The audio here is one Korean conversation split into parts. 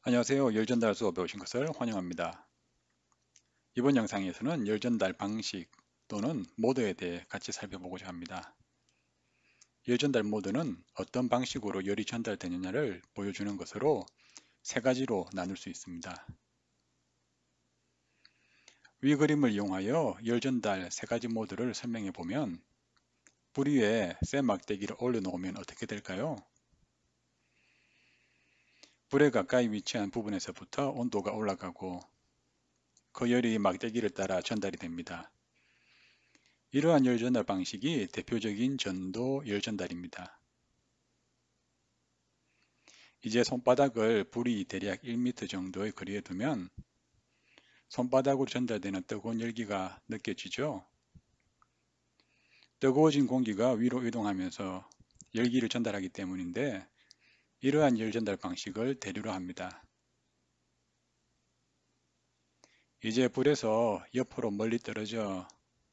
안녕하세요. 열전달 수업에 오신 것을 환영합니다. 이번 영상에서는 열전달 방식 또는 모드에 대해 같이 살펴보고자 합니다. 열전달 모드는 어떤 방식으로 열이 전달되느냐를 보여주는 것으로 세 가지로 나눌 수 있습니다. 위 그림을 이용하여 열전달 세 가지 모드를 설명해 보면 불 위에 쇠 막대기를 올려놓으면 어떻게 될까요? 불에 가까이 위치한 부분에서부터 온도가 올라가고 그 열이 막대기를 따라 전달이 됩니다. 이러한 열전달 방식이 대표적인 전도 열전달입니다. 이제 손바닥을 불이 대략 1m 정도의 거리에 두면 손바닥으로 전달되는 뜨거운 열기가 느껴지죠? 뜨거워진 공기가 위로 이동하면서 열기를 전달하기 때문인데 이러한 열전달 방식을 대류라 합니다. 이제 불에서 옆으로 멀리 떨어져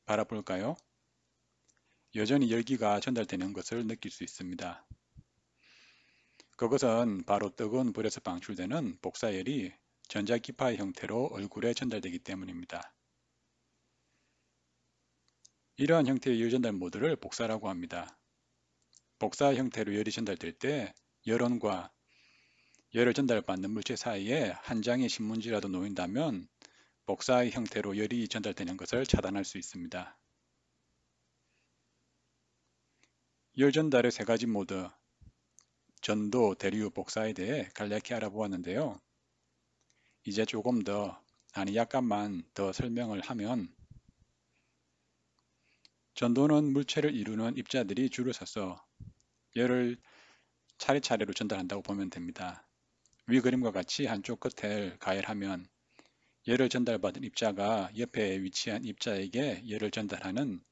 바라볼까요? 여전히 열기가 전달되는 것을 느낄 수 있습니다. 그것은 바로 뜨거운 불에서 방출되는 복사열이 전자기파의 형태로 얼굴에 전달되기 때문입니다. 이러한 형태의 열 전달 모드를 복사라고 합니다. 복사 형태로 열이 전달될 때 열원과 열을 전달받는 물체 사이에 한 장의 신문지라도 놓인다면 복사의 형태로 열이 전달되는 것을 차단할 수 있습니다. 열 전달의 세 가지 모드, 전도, 대류, 복사에 대해 간략히 알아보았는데요. 이제 조금 더, 약간만 더 설명을 하면 전도는 물체를 이루는 입자들이 줄을 서서 열을 차례차례로 전달한다고 보면 됩니다. 위 그림과 같이 한쪽 끝을 가열하면 열을 전달받은 입자가 옆에 위치한 입자에게 열을 전달하는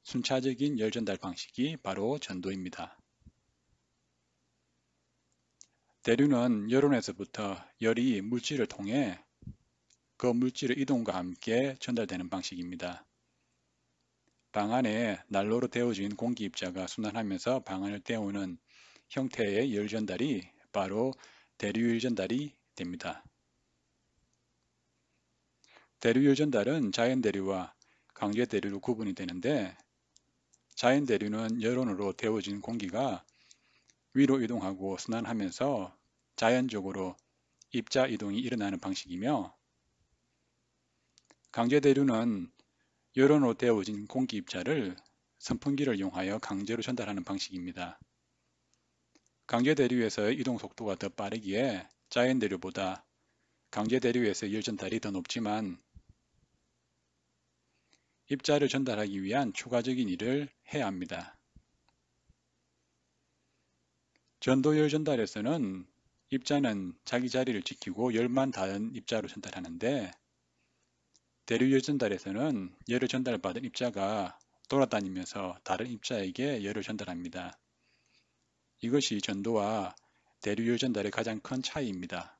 순차적인 열 전달 방식이 바로 전도입니다. 대류는 열원에서부터 열이 물질을 통해 그 물질의 이동과 함께 전달되는 방식입니다. 방 안에 난로로 데워진 공기 입자가 순환하면서 방안을 때우는 형태의 열 전달이 바로 대류 열 전달이 됩니다. 대류 열 전달은 자연 대류와 강제 대류로 구분이 되는데 자연 대류는 열온으로 데워진 공기가 위로 이동하고 순환하면서 자연적으로 입자 이동이 일어나는 방식이며 강제 대류는 열온으로 데워진 공기 입자를 선풍기를 이용하여 강제로 전달하는 방식입니다. 강제 대류에서의 이동 속도가 더 빠르기에 자연 대류보다 강제 대류에서의 열 전달이 더 높지만 입자를 전달하기 위한 추가적인 일을 해야 합니다. 전도열 전달에서는 입자는 자기 자리를 지키고 열만 닿은 입자로 전달하는데 대류열 전달에서는 열을 전달받은 입자가 돌아다니면서 다른 입자에게 열을 전달합니다. 이것이 전도와 대류열 전달의 가장 큰 차이입니다.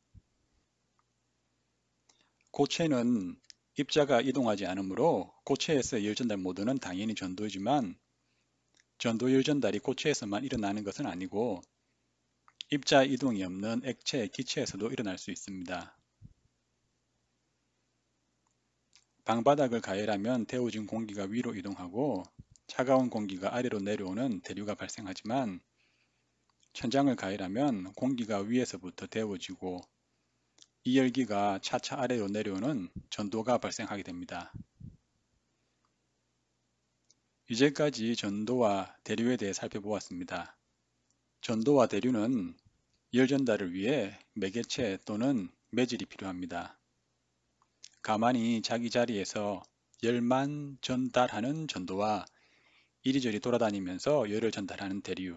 고체는 입자가 이동하지 않으므로 고체에서의 열 전달 모드는 당연히 전도이지만 전도열 전달이 고체에서만 일어나는 것은 아니고 입자 이동이 없는 액체, 기체에서도 일어날 수 있습니다. 방바닥을 가열하면 데워진 공기가 위로 이동하고 차가운 공기가 아래로 내려오는 대류가 발생하지만 천장을 가열하면 공기가 위에서부터 데워지고 이 열기가 차차 아래로 내려오는 전도가 발생하게 됩니다. 이제까지 전도와 대류에 대해 살펴보았습니다. 전도와 대류는 열 전달을 위해 매개체 또는 매질이 필요합니다. 가만히 자기 자리에서 열만 전달하는 전도와 이리저리 돌아다니면서 열을 전달하는 대류.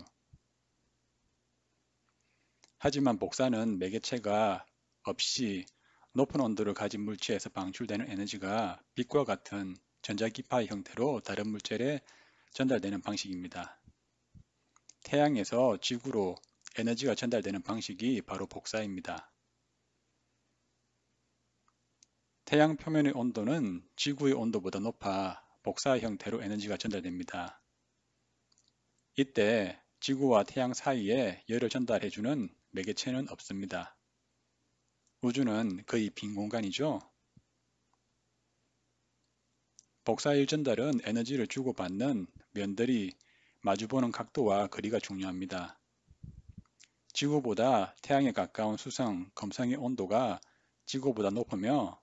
하지만 복사는 매개체가 없이 높은 온도를 가진 물체에서 방출되는 에너지가 빛과 같은 전자기파의 형태로 다른 물질에 전달되는 방식입니다. 태양에서 지구로 에너지가 전달되는 방식이 바로 복사입니다. 태양 표면의 온도는 지구의 온도보다 높아 복사 형태로 에너지가 전달됩니다. 이때 지구와 태양 사이에 열을 전달해주는 매개체는 없습니다. 우주는 거의 빈 공간이죠. 복사일 전달은 에너지를 주고받는 면들이 마주보는 각도와 거리가 중요합니다. 지구보다 태양에 가까운 수성, 금성의 온도가 지구보다 높으며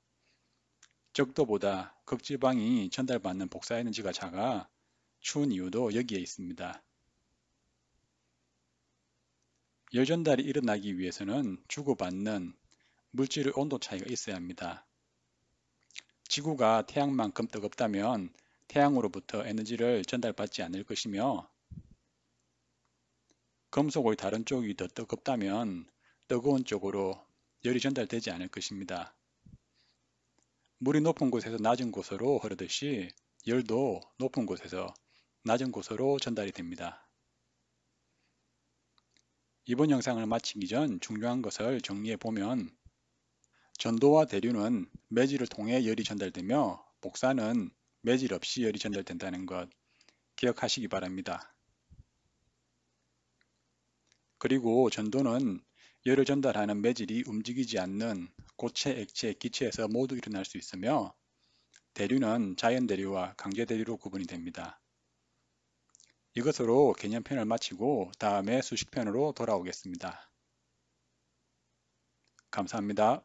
적도보다 극지방이 전달받는 복사에너지가 작아 추운 이유도 여기에 있습니다. 열 전달이 일어나기 위해서는 주고받는 물질의 온도 차이가 있어야 합니다. 지구가 태양만큼 뜨겁다면 태양으로부터 에너지를 전달받지 않을 것이며 금속의 다른 쪽이 더 뜨겁다면 뜨거운 쪽으로 열이 전달되지 않을 것입니다. 물이 높은 곳에서 낮은 곳으로 흐르듯이 열도 높은 곳에서 낮은 곳으로 전달이 됩니다. 이번 영상을 마치기 전 중요한 것을 정리해 보면 전도와 대류는 매질을 통해 열이 전달되며 복사는 매질 없이 열이 전달된다는 것 기억하시기 바랍니다. 그리고 전도는 열을 전달하는 매질이 움직이지 않는 고체, 액체, 기체에서 모두 일어날 수 있으며 대류는 자연 대류와 강제 대류로 구분이 됩니다. 이것으로 개념편을 마치고 다음에 수식편으로 돌아오겠습니다. 감사합니다.